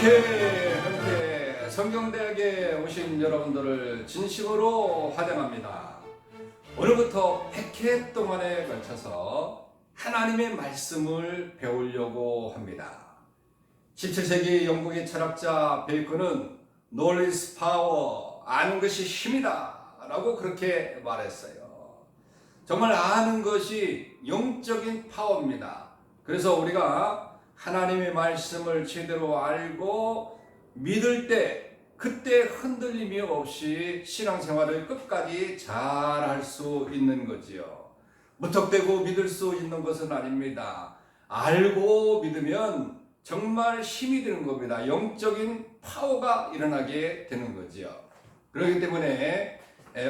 명태 성경대학에 오신 여러분들을 진심으로 환영합니다. 오늘부터 100회 동안에 걸쳐서 하나님의 말씀을 배우려고 합니다. 17세기 영국의 철학자 베이컨은 Knowledge is power, 아는 것이 힘이다 라고 그렇게 말했어요. 정말 아는 것이 영적인 파워입니다. 그래서 우리가 하나님의 말씀을 제대로 알고 믿을 때 그때 흔들림이 없이 신앙생활을 끝까지 잘 할 수 있는 거지요. 무턱대고 믿을 수 있는 것은 아닙니다. 알고 믿으면 정말 힘이 되는 겁니다. 영적인 파워가 일어나게 되는 거지요. 그렇기 때문에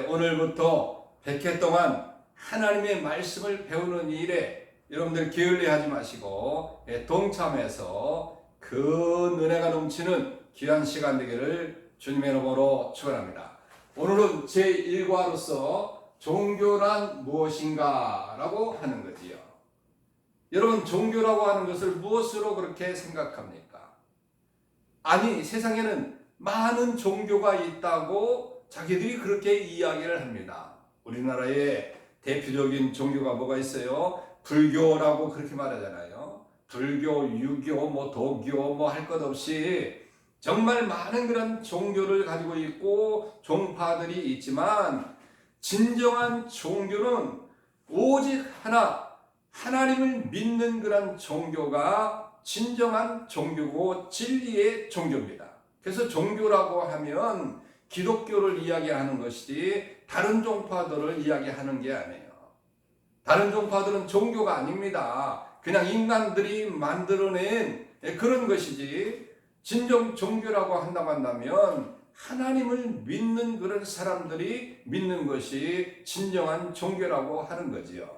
오늘부터 100회 동안 하나님의 말씀을 배우는 일에 여러분들 게을리하지 마시고 동참해서 그 은혜가 넘치는 귀한 시간 되기를 주님의 이름으로 축원합니다. 오늘은 제1과로서 종교란 무엇인가 라고 하는 거지요. 여러분, 종교라고 하는 것을 무엇으로 그렇게 생각합니까? 아니, 세상에는 많은 종교가 있다고 자기들이 그렇게 이야기를 합니다. 우리나라에 대표적인 종교가 뭐가 있어요? 불교라고 그렇게 말하잖아요. 불교, 유교, 도교 할 것 없이 정말 많은 그런 종교를 가지고 있고 종파들이 있지만 진정한 종교는 오직 하나님을 믿는 그런 종교가 진정한 종교고 진리의 종교입니다. 그래서 종교라고 하면 기독교를 이야기하는 것이지 다른 종파들을 이야기하는 게 아니에요. 다른 종파들은 종교가 아닙니다. 그냥 인간들이 만들어낸 그런 것이지, 진정 종교라고 한다면 하나님을 믿는 그런 사람들이 믿는 것이 진정한 종교라고 하는 거지요.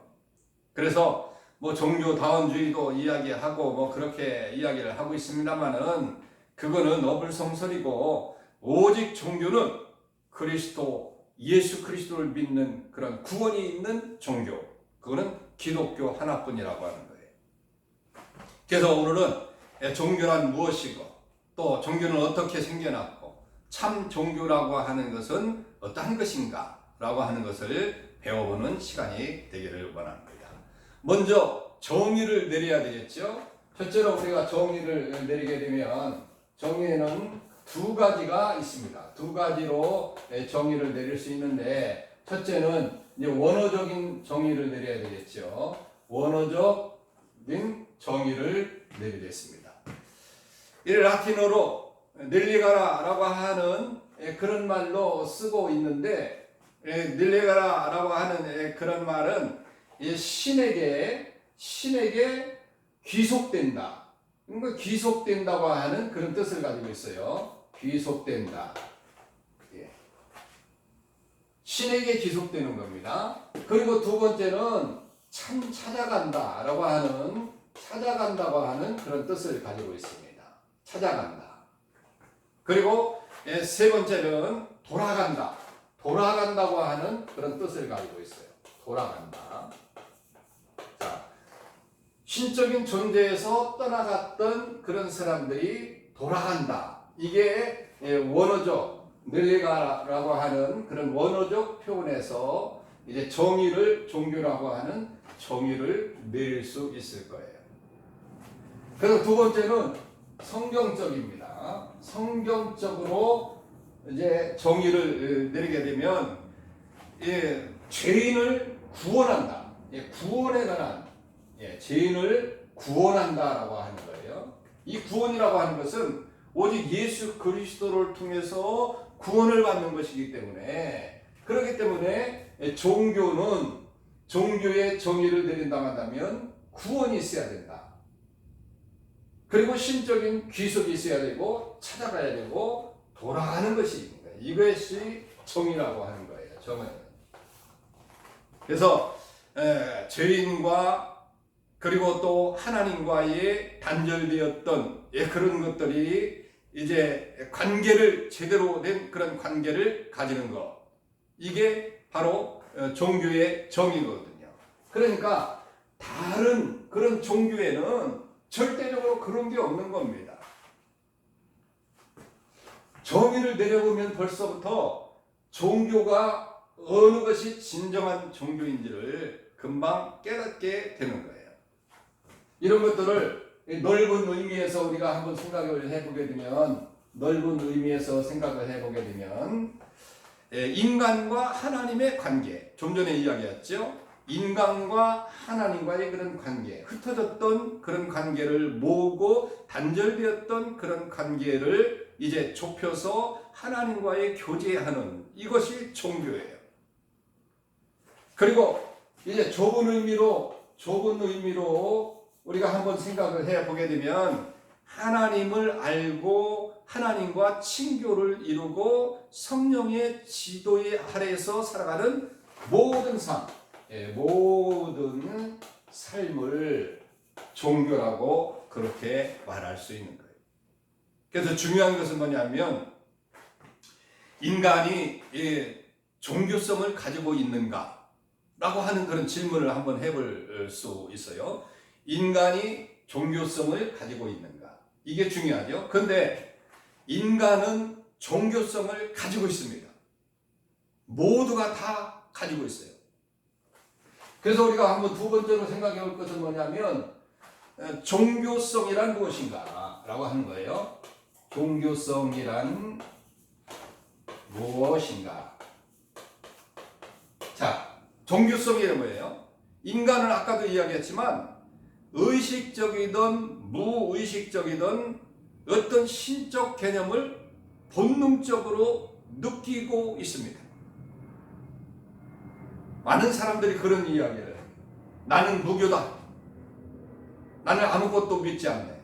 그래서 종교다원주의도 이야기하고 그렇게 이야기를 하고 있습니다만은 그거는 어불성설이고, 오직 종교는 예수 그리스도를 믿는 그런 구원이 있는 종교, 그거는 기독교 하나뿐이라고 하는 거예요. 그래서 오늘은 종교란 무엇이고 또 종교는 어떻게 생겨났고 참 종교라고 하는 것은 어떠한 것인가 라고 하는 것을 배워보는 시간이 되기를 원합니다. 먼저 정의를 내려야 되겠죠. 첫째로 우리가 정의를 내리게 되면 정의에는 두 가지가 있습니다. 두 가지로 정의를 내릴 수 있는데, 첫째는 이제 원어적인 정의를 내려야 되겠죠. 원어적인 정의를 내리겠습니다. 이 라틴어로 넬리가라라고 하는 그런 말로 쓰고 있는데, 넬리가라라고 하는 그런 말은 신에게 귀속된다. 그러니까 귀속된다고 하는 그런 뜻을 가지고 있어요. 귀속된다. 신에게 귀속되는 겁니다. 그리고 두 번째는 참 찾아간다라고 하는 그런 뜻을 가지고 있습니다. 찾아간다. 그리고 세 번째는 돌아간다고 하는 그런 뜻을 가지고 있어요. 돌아간다. 자, 신적인 존재에서 떠나갔던 그런 사람들이 돌아간다. 이게 원어적 넬리가라고 하는 그런 원어적 표현에서 이제 종교라고 하는 정의를 내릴 수 있을 거예요. 그래서 두 번째는 성경적입니다. 성경적으로 이제 정의를 내리게 되면 죄인을 구원한다. 구원에 관한 죄인을 구원한다라고 하는 거예요. 이 구원이라고 하는 것은 오직 예수 그리스도를 통해서 구원을 받는 것이기 때문에, 그렇기 때문에 종교의 정의를 내린다고 한다면 구원이 있어야 된다. 그리고 신적인 귀속이 있어야 되고 찾아가야 되고 돌아가는 것이 있는 거예요. 이것이 정의라고 하는 거예요. 정의는. 그래서 죄인과 그리고 또 하나님과의 단절되었던 그런 것들이 이제 제대로 된 그런 관계를 가지는 것, 이게 바로 종교의 정의거든요. 그러니까 다른 그런 종교에는 절대적으로 그런 게 없는 겁니다. 정의를 내려보면 벌써부터 종교가 어느 것이 진정한 종교인지를 금방 깨닫게 되는 거예요. 이런 것들을 넓은 의미에서 우리가 한번 생각을 해보게 되면, 넓은 의미에서 생각을 해보게 되면, 인간과 하나님의 관계, 좀 전에 이야기했죠. 인간과 하나님과의 그런 관계, 흩어졌던 그런 관계를 모으고 단절되었던 그런 관계를 이제 좁혀서 하나님과의 교제하는, 이것이 종교예요. 그리고 이제 좁은 의미로 우리가 한번 생각을 해보게 되면, 하나님을 알고 하나님과 친교를 이루고 성령의 지도에 아래에서 살아가는 모든 모든 삶을 종교라고 그렇게 말할 수 있는 거예요. 그래서 중요한 것은 뭐냐면, 인간이 종교성을 가지고 있는가 라고 하는 그런 질문을 한번 해볼 수 있어요. 인간이 종교성을 가지고 있는가, 이게 중요하죠. 그런데 인간은 종교성을 가지고 있습니다. 모두가 다 가지고 있어요. 그래서 우리가 한번 두 번째로 생각해 볼 것은 뭐냐면, 종교성이란 무엇인가 라고 하는 거예요. 종교성이란 무엇인가. 자, 종교성이란 뭐예요? 인간은 아까도 이야기했지만 의식적이든 무의식적이든 어떤 신적 개념을 본능적으로 느끼고 있습니다. 많은 사람들이 그런 이야기를 해요. 나는 무교다. 나는 아무것도 믿지 않네.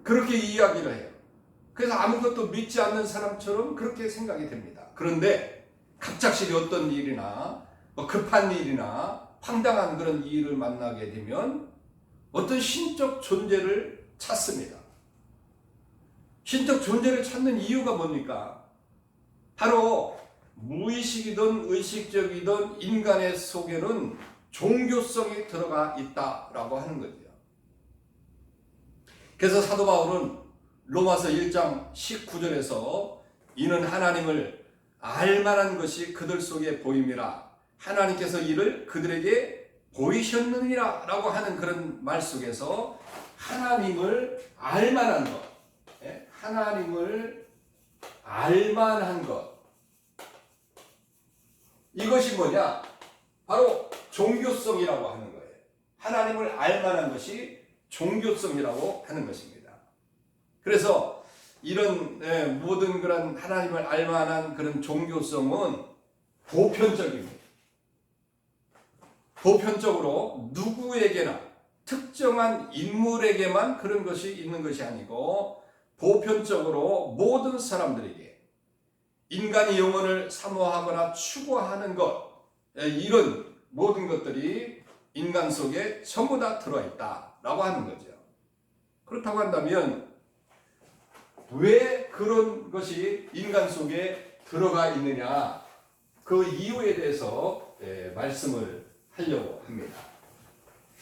그렇게 이야기를 해요. 그래서 아무것도 믿지 않는 사람처럼 그렇게 생각이 됩니다. 그런데 갑작스레 어떤 일이나 급한 일이나 황당한 그런 일을 만나게 되면 어떤 신적 존재를 찾습니다. 신적 존재를 찾는 이유가 뭡니까? 바로 무의식이든 의식적이든 인간의 속에는 종교성이 들어가 있다라고 하는 거죠. 그래서 사도 바울은 로마서 1장 19절에서 이는 하나님을 알만한 것이 그들 속에 보임이라, 하나님께서 이를 그들에게 보이셨느니라 라고 하는 그런 말 속에서 하나님을 알만한 것, 하나님을 알만한 것, 이것이 뭐냐? 바로 종교성이라고 하는 거예요. 하나님을 알만한 것이 종교성이라고 하는 것입니다. 그래서 이런 모든 그런 하나님을 알만한 그런 종교성은 보편적입니다. 보편적으로 누구에게나 특정한 인물에게만 그런 것이 있는 것이 아니고 보편적으로 모든 사람들에게 인간이 영혼을 사모하거나 추구하는 것, 이런 모든 것들이 인간 속에 전부 다 들어있다라고 하는 거죠. 그렇다고 한다면 왜 그런 것이 인간 속에 들어가 있느냐, 그 이유에 대해서 말씀을 하려고 합니다.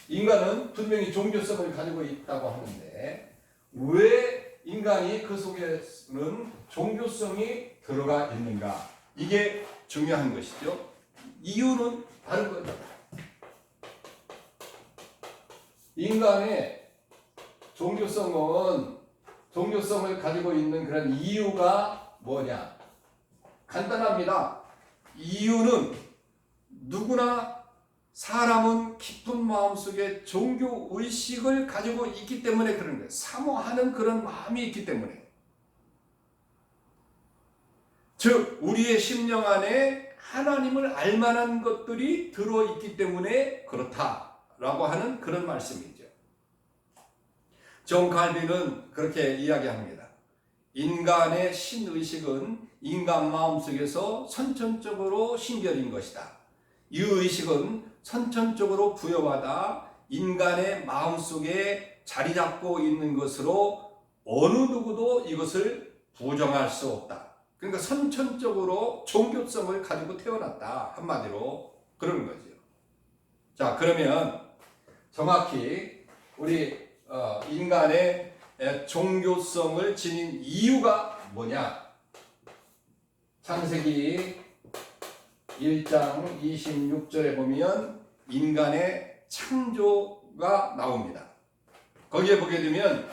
인간은 분명히 종교성을 가지고 있다고 하는데 왜 인간이 그 속에는 종교성이 들어가 있는가, 이게 중요한 것이죠. 이유는 다른 거죠. 인간의 종교성을 가지고 있는 그런 이유가 뭐냐? 간단합니다. 이유는 누구나 사람은 깊은 마음속에 종교의식을 가지고 있기 때문에 그런 거예요. 사모하는 그런 마음이 있기 때문에. 즉 우리의 심령 안에 하나님을 알만한 것들이 들어있기 때문에 그렇다라고 하는 그런 말씀이죠. 존 칼빈은 그렇게 이야기합니다. 인간의 신의식은 인간 마음속에서 선천적으로 신결인 것이다. 이 의식은 선천적으로 부여받아 인간의 마음속에 자리 잡고 있는 것으로 어느 누구도 이것을 부정할 수 없다. 그러니까 선천적으로 종교성을 가지고 태어났다. 한마디로 그러는 거죠. 자, 그러면 정확히 우리 인간의 종교성을 지닌 이유가 뭐냐? 창세기 1장 26절에 보면 인간의 창조가 나옵니다. 거기에 보게 되면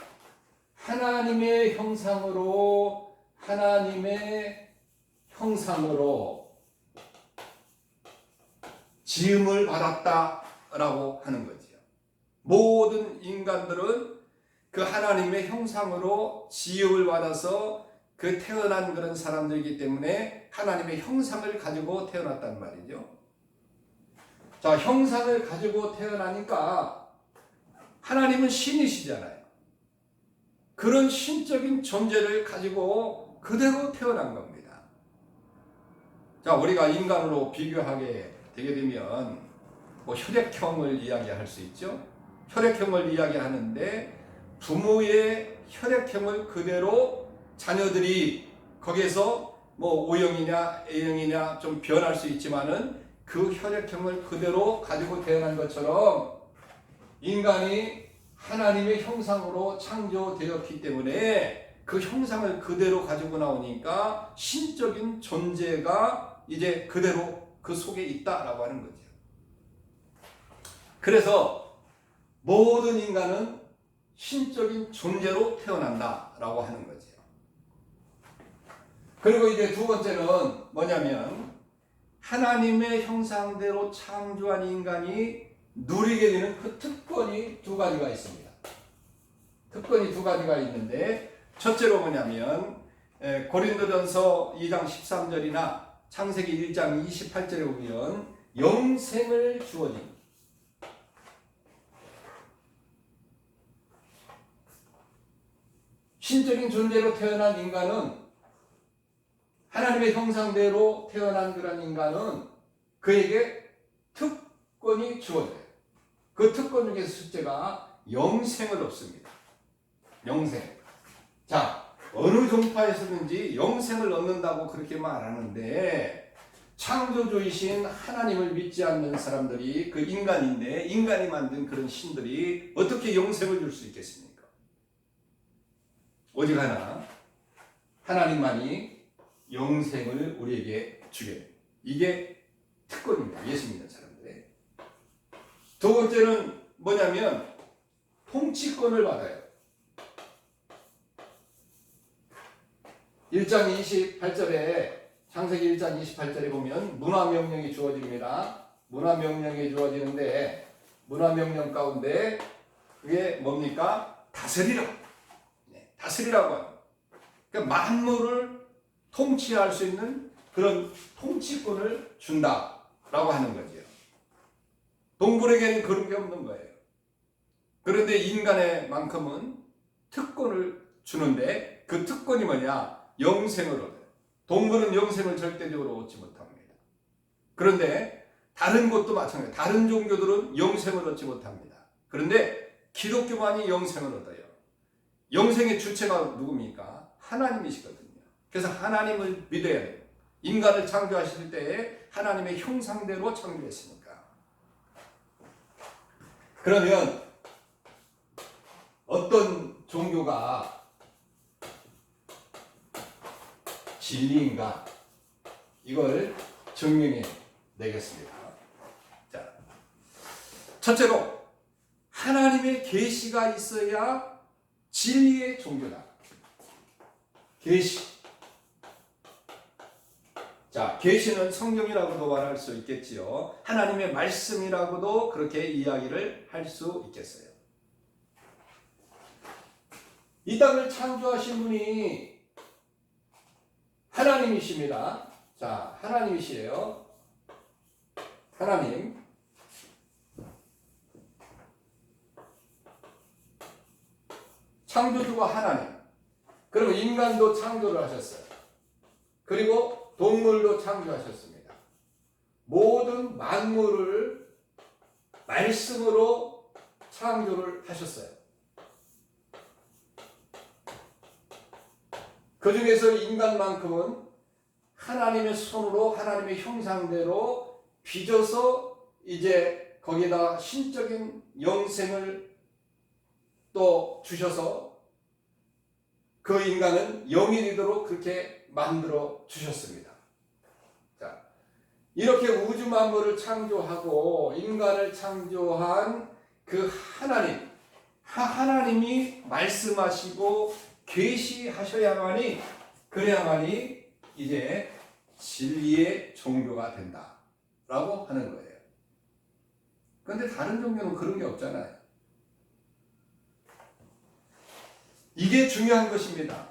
하나님의 형상으로 지음을 받았다라고 하는 거지요. 모든 인간들은 그 하나님의 형상으로 지음을 받아서 그 태어난 그런 사람들이기 때문에 하나님의 형상을 가지고 태어났단 말이죠. 자, 형상을 가지고 태어나니까 하나님은 신이시잖아요. 그런 신적인 존재를 가지고 그대로 태어난 겁니다. 자, 우리가 인간으로 비교하게 되게 되면 뭐 혈액형을 이야기할 수 있죠. 혈액형을 이야기하는데 부모의 혈액형을 그대로 자녀들이 거기에서 뭐 O형이냐 A형이냐 좀 변할 수 있지만은 그 혈액형을 그대로 가지고 태어난 것처럼 인간이 하나님의 형상으로 창조되었기 때문에 그 형상을 그대로 가지고 나오니까 신적인 존재가 이제 그대로 그 속에 있다라고 하는 거죠. 그래서 모든 인간은 신적인 존재로 태어난다라고 하는 거죠. 그리고 이제 두 번째는 뭐냐면 하나님의 형상대로 창조한 인간이 누리게 되는 그 특권이 두 가지가 있습니다. 특권이 두 가지가 있는데 첫째로 뭐냐면 고린도전서 2장 13절이나 창세기 1장 28절에 보면 영생을 주어진 신적인 존재로 태어난 인간은 하나님의 형상대로 태어난 그런 인간은 그에게 특권이 주어져요. 그 특권 중에서 첫째가 영생을 얻습니다. 영생. 자, 어느 종파에서든지 영생을 얻는다고 그렇게 말하는데 창조주이신 하나님을 믿지 않는 사람들이 그 인간인데 인간이 만든 그런 신들이 어떻게 영생을 줄 수 있겠습니까? 오직 하나, 하나님만이 영생을 우리에게 주게 됩니다. 이게 특권입니다. 예수 믿는 사람들의. 두 번째는 뭐냐면 통치권을 받아요. 1장 28절에 창세기 1장 28절에 보면 문화명령이 주어집니다. 문화명령이 주어지는데 문화명령 가운데 그게 뭡니까? 다스리라. 네, 다스리라고 합니다. 그러니까 만물을 통치할 수 있는 그런 통치권을 준다라고 하는 거죠. 동물에게는 그런 게 없는 거예요. 그런데 인간의 만큼은 특권을 주는데 그 특권이 뭐냐? 영생을 얻어요. 동물은 영생을 절대적으로 얻지 못합니다. 그런데 다른 것도 마찬가지예요. 다른 종교들은 영생을 얻지 못합니다. 그런데 기독교만이 영생을 얻어요. 영생의 주체가 누굽니까? 하나님이시거든요. 그래서 하나님을 믿어야 돼요. 인간을 창조하실 때에 하나님의 형상대로 창조했으니까. 그러면 어떤 종교가 진리인가? 이걸 증명해 내겠습니다. 자, 첫째로 하나님의 계시가 있어야 진리의 종교다. 계시. 자, 계시는 성경이라고도 말할 수 있겠지요. 하나님의 말씀이라고도 그렇게 이야기를 할 수 있겠어요. 이 땅을 창조하신 분이 하나님이십니다. 자, 하나님이시에요. 하나님. 창조주가 하나님. 그리고 인간도 창조를 하셨어요. 그리고 동물도 창조하셨습니다. 모든 만물을 말씀으로 창조를 하셨어요. 그 중에서 인간만큼은 하나님의 손으로 하나님의 형상대로 빚어서 이제 거기에다 신적인 영생을 또 주셔서 그 인간은 영이 되도록 그렇게 만들어 주셨습니다. 이렇게 우주 만물을 창조하고 인간을 창조한 그 하나님이 말씀하시고 계시하셔야만이, 그래야만이 이제 진리의 종교가 된다라고 하는 거예요. 그런데 다른 종교는 그런 게 없잖아요. 이게 중요한 것입니다.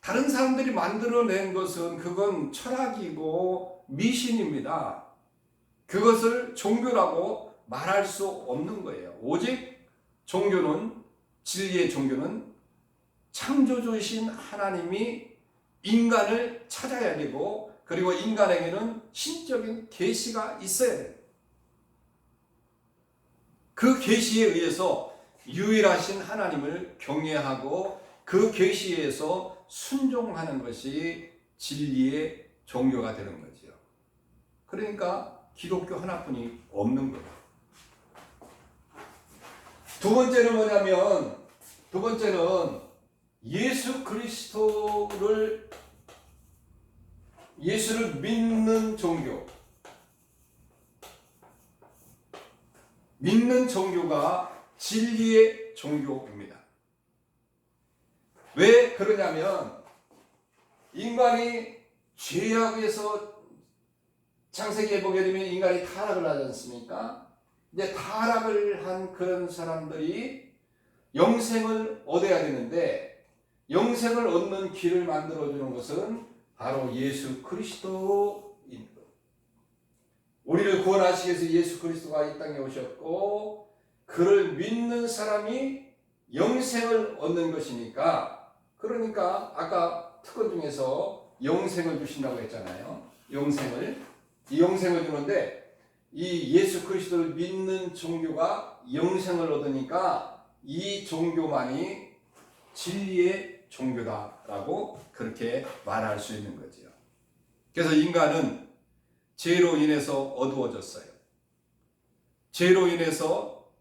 다른 사람들이 만들어낸 것은 그건 철학이고 미신입니다. 그것을 종교라고 말할 수 없는 거예요. 오직 종교는, 진리의 종교는 창조주이신 하나님이 인간을 찾아야 되고, 그리고 인간에게는 신적인 계시가 있어야 돼요. 그 계시에 의해서 유일하신 하나님을 경외하고 그 계시에서 순종하는 것이 진리의 종교가 되는 거죠. 그러니까 기독교 하나뿐이 없는 거예요. 두 번째는 뭐냐면, 두 번째는 예수를 믿는 종교. 믿는 종교가 진리의 종교입니다. 왜 그러냐면, 인간이 죄악에서 창세기에 보게 되면 인간이 타락을 하지 않습니까? 이제 타락을 한 그런 사람들이 영생을 얻어야 되는데, 영생을 얻는 길을 만들어주는 것은 바로 예수 그리스도인 것. 우리를 구원하시기 위해서 예수 그리스도가 이 땅에 오셨고, 그를 믿는 사람이 영생을 얻는 것이니까, 그러니까 아까 특권 중에서 영생을 주신다고 했잖아요. 이 영생을 주는데, 이 예수 그리스도를 믿는 종교가 영생을 얻으니까 이 종교만이 진리의 종교다라고 그렇게 말할 수 있는 거죠. 그래서 인간은 죄로 인해서 어두워졌어요. 죄로 인해서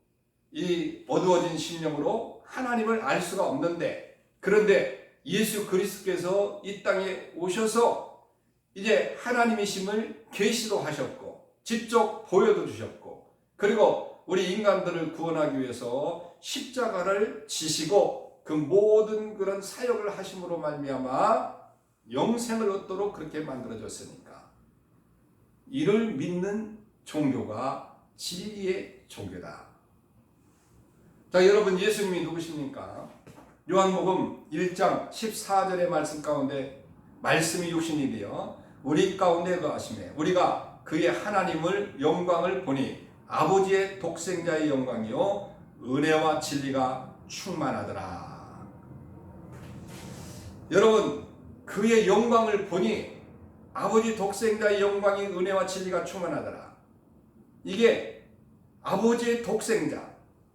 이 어두워진 심령으로 하나님을 알 수가 없는데, 그런데 예수 그리스도께서 이 땅에 오셔서 이제 하나님이심을 계시도 하셨고 직접 보여도 주셨고, 그리고 우리 인간들을 구원하기 위해서 십자가를 지시고 그 모든 그런 사역을 하심으로 말미암아 영생을 얻도록 그렇게 만들어졌으니까, 이를 믿는 종교가 진리의 종교다. 자, 여러분, 예수님이 누구십니까? 요한복음 1장 14절의 말씀 가운데 말씀이 육신이 되어 우리 가운데 거하시매 우리가 그의 하나님을 영광을 보니 아버지의 독생자의 영광이요 은혜와 진리가 충만하더라. 여러분, 그의 영광을 보니 아버지 독생자의 영광이 은혜와 진리가 충만하더라. 이게 아버지의 독생자,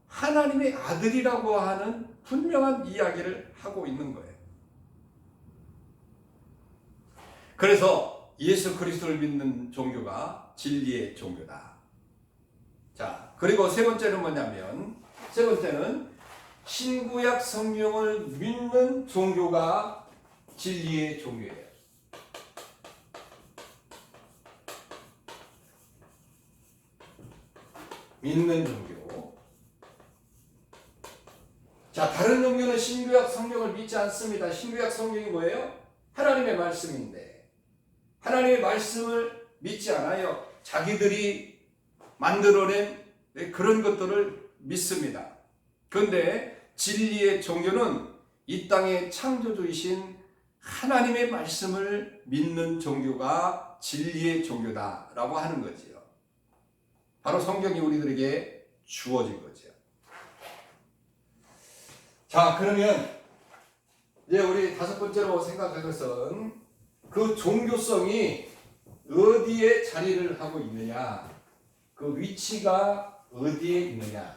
하나님의 아들이라고 하는 분명한 이야기를 하고 있는 거예요. 그래서 예수 그리스도를 믿는 종교가 진리의 종교다. 자, 그리고 세 번째는 뭐냐면, 세 번째는 신구약 성경을 믿는 종교가 진리의 종교예요. 믿는 종교. 자, 다른 종교는 신구약 성경을 믿지 않습니다. 신구약 성경이 뭐예요? 하나님의 말씀인데, 하나님의 말씀을 믿지 않아요. 자기들이 만들어낸 그런 것들을 믿습니다. 그런데 진리의 종교는 이 땅의 창조주이신 하나님의 말씀을 믿는 종교가 진리의 종교다라고 하는 거지요. 바로 성경이 우리들에게 주어진 거죠. 자, 그러면 이제 우리 다섯 번째로 생각할 것은 그 종교성이 어디에 자리를 하고 있느냐, 그 위치가 어디에 있느냐라고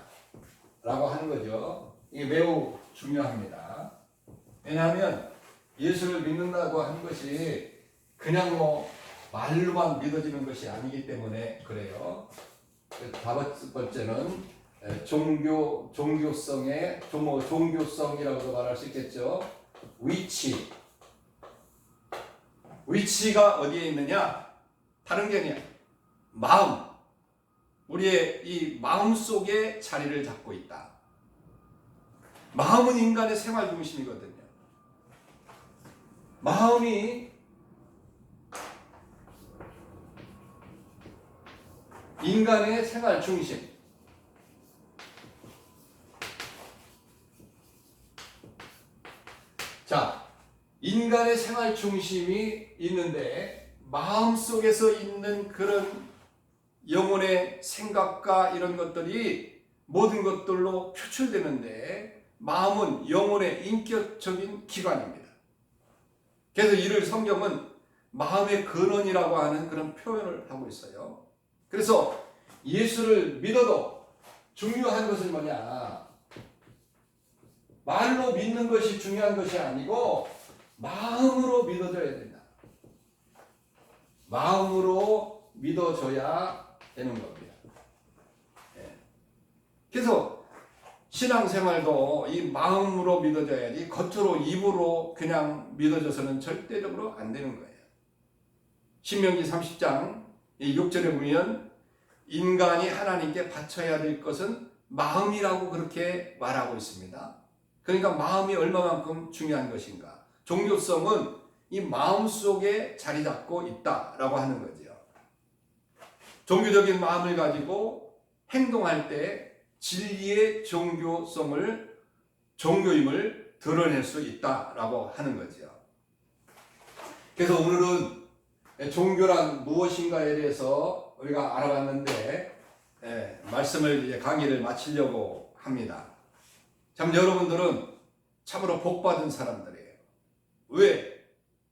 하는 거죠. 이게 매우 중요합니다. 왜냐하면 예수를 믿는다고 하는 것이 그냥 말로만 믿어지는 것이 아니기 때문에 그래요. 다섯 번째는 종교성이라고도 말할 수 있겠죠. 위치가 어디에 있느냐? 다른 게 아니야. 마음, 우리의 이 마음 속에 자리를 잡고 있다. 마음은 인간의 생활 중심이거든요. 마음이 인간의 생활 중심. 자, 인간의 생활 중심이 있는데 마음 속에서 있는 그런 영혼의 생각과 이런 것들이 모든 것들로 표출되는데 마음은 영혼의 인격적인 기관입니다. 그래서 이를 성경은 마음의 근원이라고 하는 그런 표현을 하고 있어요. 그래서 예수를 믿어도 중요한 것은 뭐냐? 말로 믿는 것이 중요한 것이 아니고 마음으로 믿어져야 된다. 마음으로 믿어져야 되는 겁니다. 그래서 신앙생활도 이 마음으로 믿어져야지 겉으로 입으로 그냥 믿어져서는 절대적으로 안 되는 거예요. 신명기 30장 6절에 보면 인간이 하나님께 바쳐야 될 것은 마음이라고 그렇게 말하고 있습니다. 그러니까 마음이 얼마만큼 중요한 것인가. 종교성은 이 마음 속에 자리 잡고 있다라고 하는 거죠. 종교적인 마음을 가지고 행동할 때 진리의 종교임을 드러낼 수 있다라고 하는 거죠. 그래서 오늘은 종교란 무엇인가에 대해서 우리가 알아봤는데 말씀을 강의를 마치려고 합니다. 참 여러분들은 참으로 복받은 사람들이에요. 왜?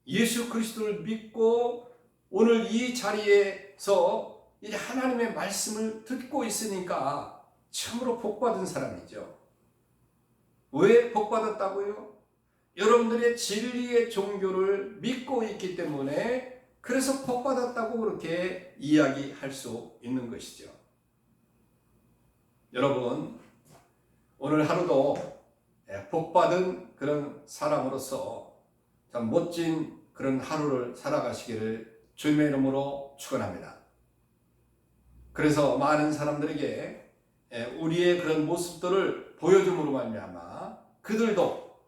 예수 그리스도를 믿고 오늘 이 자리에서 이 하나님의 말씀을 듣고 있으니까 참으로 복받은 사람이죠. 왜 복받았다고요? 여러분들의 진리의 종교를 믿고 있기 때문에 그래서 복받았다고 그렇게 이야기할 수 있는 것이죠. 여러분, 오늘 하루도 복받은 그런 사람으로서 참 멋진 그런 하루를 살아가시기를 주님의 이름으로 축원합니다. 그래서 많은 사람들에게 우리의 그런 모습들을 보여줌으로 말미암아 그들도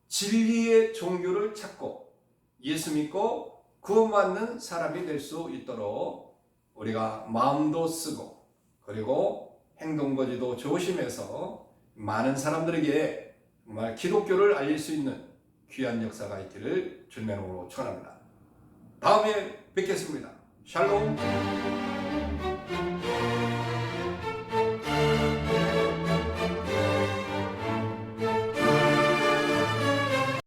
진리의 종교를 찾고 예수 믿고 구원받는 사람이 될 수 있도록 우리가 마음도 쓰고 그리고 행동거지도 조심해서 많은 사람들에게 정말 기독교를 알릴 수 있는 귀한 역사가 있기를 주님의 이름으로 축원합니다. 다음에 뵙겠습니다. 샬롬.